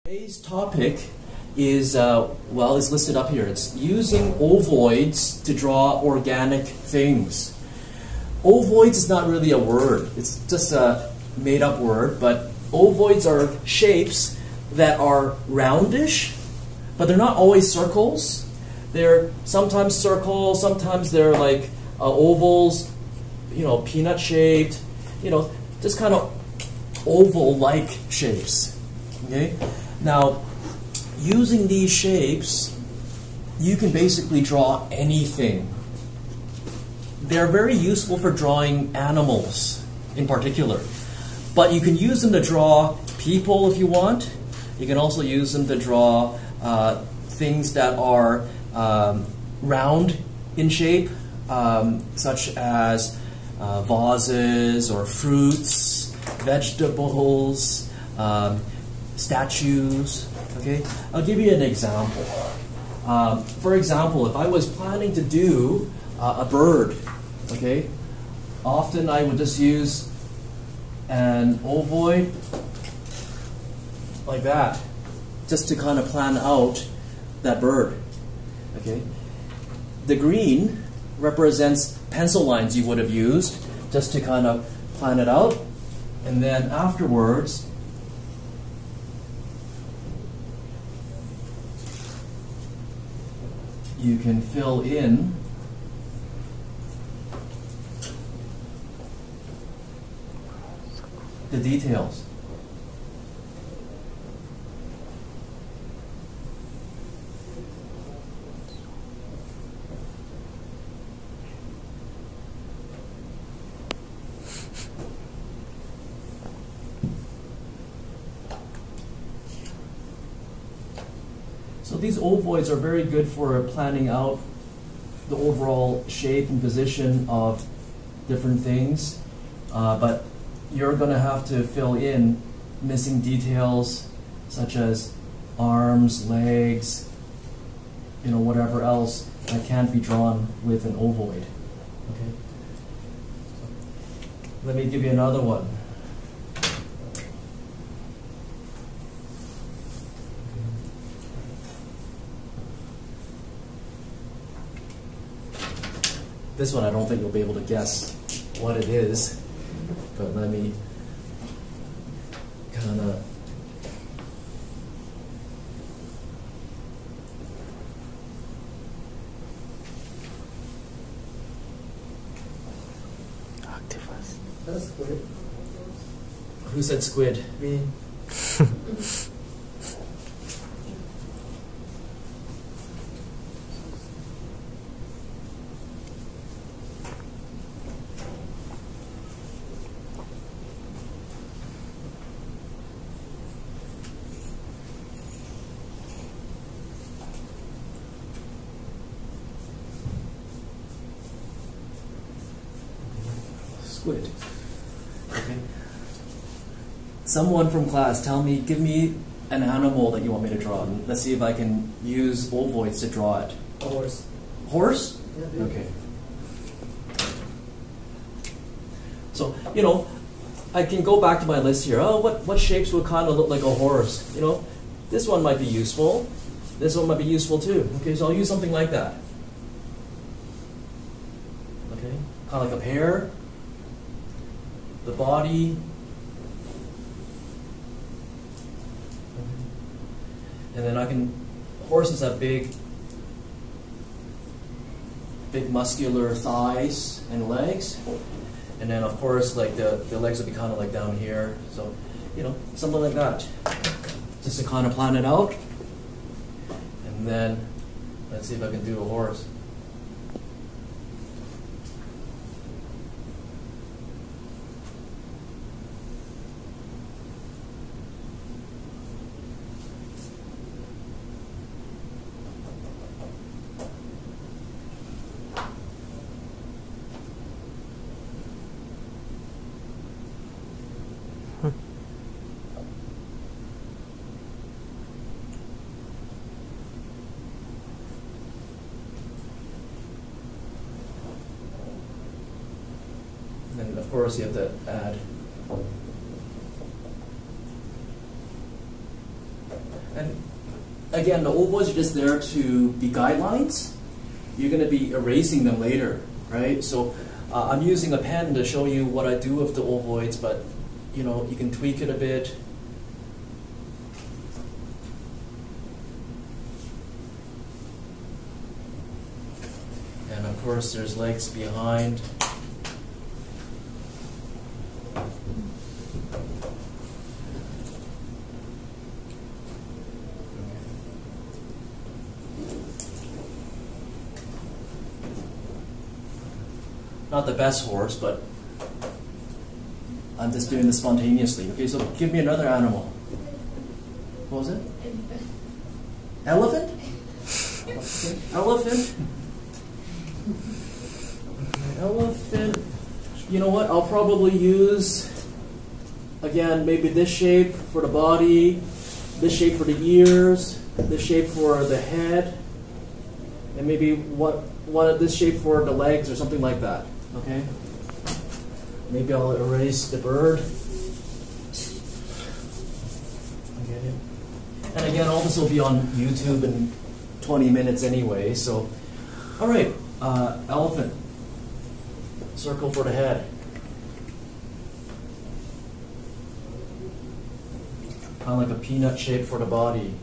Today's topic is, is listed up here. It's using ovoids to draw organic things. Ovoids is not really a word. It's just a made-up word, but ovoids are shapes that are roundish, but they're not always circles. They're sometimes circles, sometimes they're like ovals, peanut-shaped, just kind of oval-like shapes. Okay? Now, using these shapes, you can basically draw anything. They're very useful for drawing animals in particular. But you can use them to draw people if you want. You can also use them to draw things that are round in shape, such as vases or fruits, vegetables, statues. Okay, I'll give you an example. For example, if I was planning to do a bird, okay, often I would just use an ovoid like that, just to kind of plan out that bird. Okay, the green represents pencil lines you would have used just to kind of plan it out, and then afterwards you can fill in the details. So these ovoids are very good for planning out the overall shape and position of different things, but you're going to have to fill in missing details such as arms, legs, whatever else that can't be drawn with an ovoid. Okay. Let me give you another one. This one I don't think you'll be able to guess what it is, but let me kind of octopus. That's squid. Who said squid? Me. Squid. Okay. Someone from class, give me an animal that you want me to draw. And let's see if I can use ovoids to draw it. A horse. Horse? Yeah. Okay. So, I can go back to my list here. Oh, what shapes would kind of look like a horse? This one might be useful. This one might be useful too. Okay, so I'll use something like that. Okay, kind of like a pear. The body, and then horses have big muscular thighs and legs, and then of course like the legs will be kind of like down here, so something like that, just to kind of plan it out. And then let's see if I can do a horse. And of course you have to add And again, the ovoids are just there to be guidelines. You're going to be erasing them later, right? So I'm using a pen to show you what I do with the ovoids, but you know, you can tweak it a bit. And of course, there's legs behind. Not the best horse, but I'm just doing this spontaneously. Okay, so give me another animal. What was it? Elephant? Okay. Elephant. Okay, elephant. You know what? I'll probably use, again, maybe this shape for the body, this shape for the ears, this shape for the head, and maybe this shape for the legs or something like that. Okay? Maybe I'll erase the bird. Okay. And again, all this will be on YouTube in 20 minutes anyway, so. All right, elephant. Circle for the head. Kind of like a peanut shape for the body.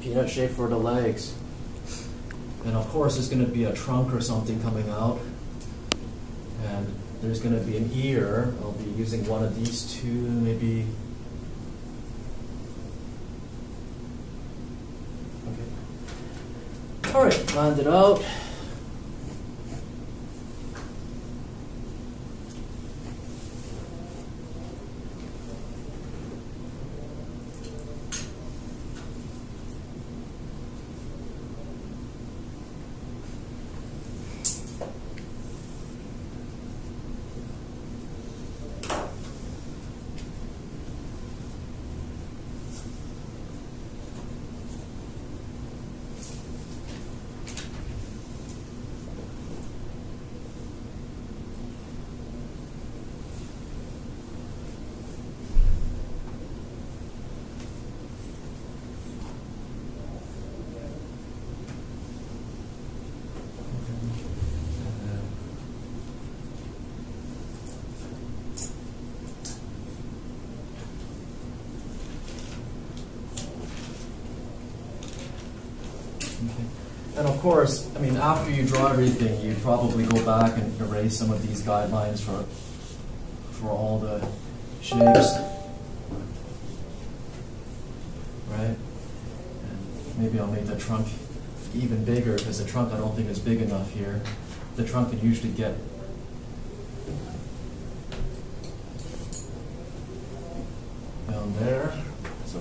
Peanut shape for the legs. And of course there's going to be a trunk or something coming out. And there's going to be an ear. I'll be using one of these two, maybe. Okay. All right, round it out. And of course, I mean, after you draw everything, you probably go back and erase some of these guidelines for all the shapes, right? And maybe I'll make the trunk even bigger, because the trunk I don't think is big enough here. The trunk can usually get down there. So,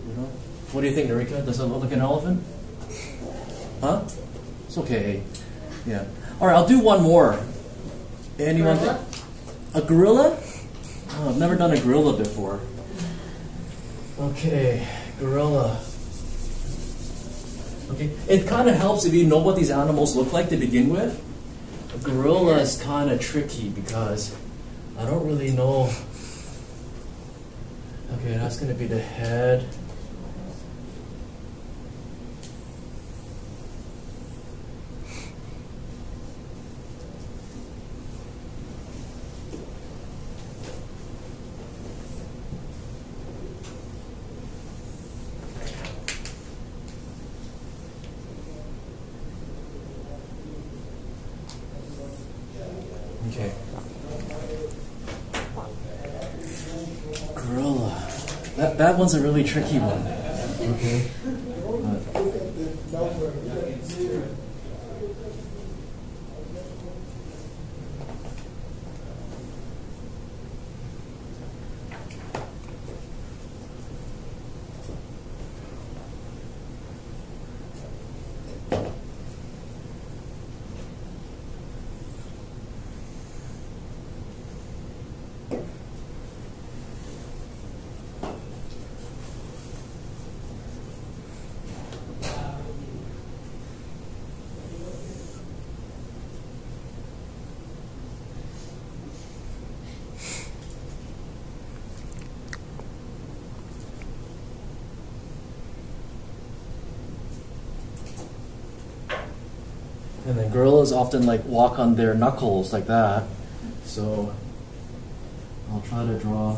you know, what do you think, Narika? Does it look like an elephant? Huh? It's okay. Yeah. All right, I'll do one more. Anyone think? A gorilla? Oh, I've never done a gorilla before. Okay, gorilla. Okay, it kind of helps if you know what these animals look like to begin with. A gorilla is kind of tricky because I don't really know. Okay, that's going to be the head. Okay. Gorilla. That one's a really tricky one. Okay. And then gorillas often like walk on their knuckles like that. So I'll try to draw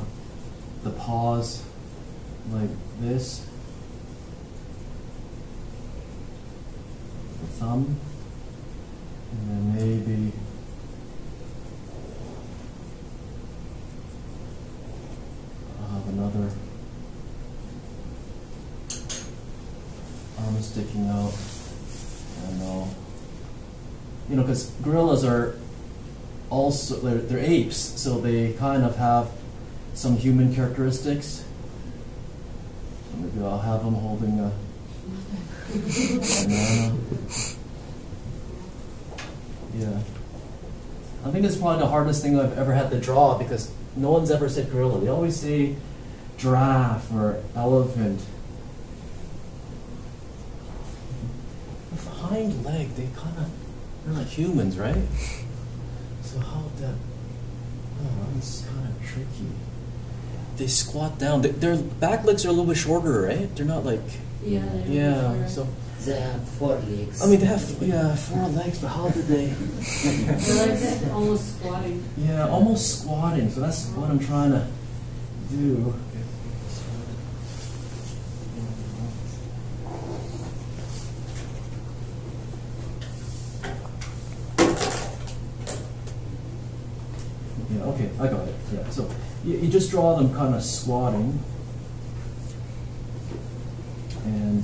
the paws like this. The thumb. And then maybe I'll have another arm sticking out. I don't know. You know, because gorillas are also, they're apes, so they kind of have some human characteristics. So maybe I'll have them holding a banana. Yeah. I think it's probably the hardest thing I've ever had to draw because no one's ever said gorilla. They always say giraffe or elephant. With the hind leg, they're like humans, right? So how would that? Oh, that's kind of tricky. They squat down. Their back legs are a little bit shorter, right? They're not like. Yeah. So they have 4 legs. I mean, they have 4 legs, but how did they? They're like almost squatting. Yeah, almost squatting. So that's what I'm trying to do. Yeah, okay, I got it. Yeah, so you just draw them kind of squatting. And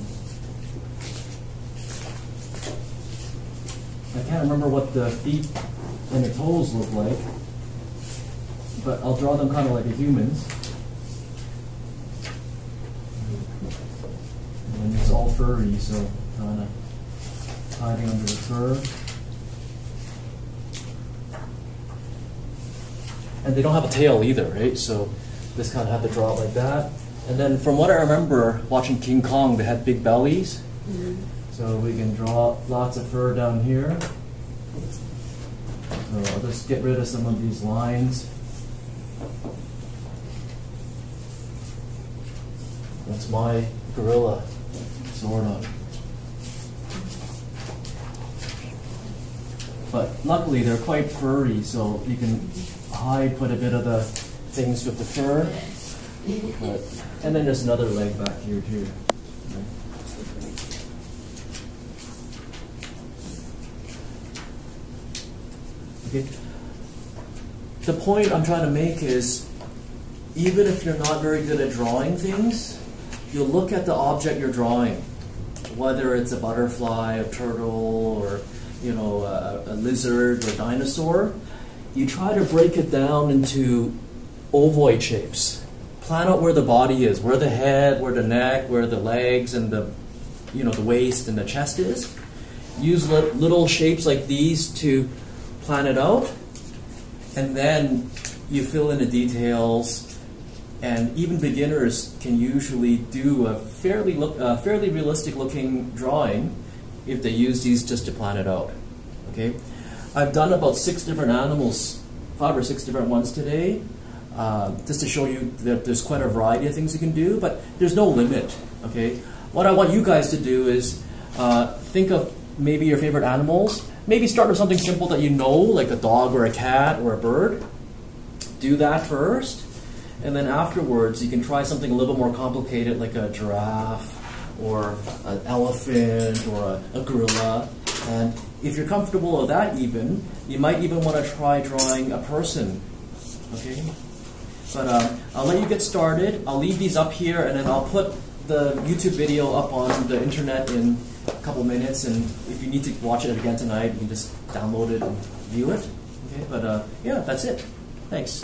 I can't remember what the feet and the toes look like, but I'll draw them kind of like a human's. And it's all furry, so kind of hiding under the fur. And they don't have a tail either, right? So just kind of have to draw it like that. And then from what I remember watching King Kong, they had big bellies. Mm-hmm. So we can draw lots of fur down here. So I'll just get rid of some of these lines. That's my gorilla, sort of. But luckily they're quite furry, so you can hide quite a bit of the things with the fur. But, and then there's another leg back here too. Okay. The point I'm trying to make is, even if you're not very good at drawing things, you look at the object you're drawing, whether it's a butterfly, a turtle, or a lizard or dinosaur. You try to break it down into ovoid shapes. Plan out where the body is, where the head, where the neck, where the legs, and the waist and the chest is. Use little shapes like these to plan it out, and then you fill in the details. And even beginners can usually do a fairly realistic looking drawing if they use these just to plan it out. Okay, I've done about 6 different animals, 5 or 6 different ones today. Just to show you that there's quite a variety of things you can do, but there's no limit, okay? What I want you guys to do is think of maybe your favorite animals. Maybe start with something simple that you know, like a dog or a cat or a bird. Do that first, and then afterwards you can try something a little bit more complicated, like a giraffe or an elephant or a gorilla. And if you're comfortable with that even, you might even want to try drawing a person, okay? But I'll let you get started. I'll leave these up here, and then I'll put the YouTube video up on the internet in a couple minutes. And if you need to watch it again tonight, you can just download it and view it. Okay, but yeah, that's it. Thanks.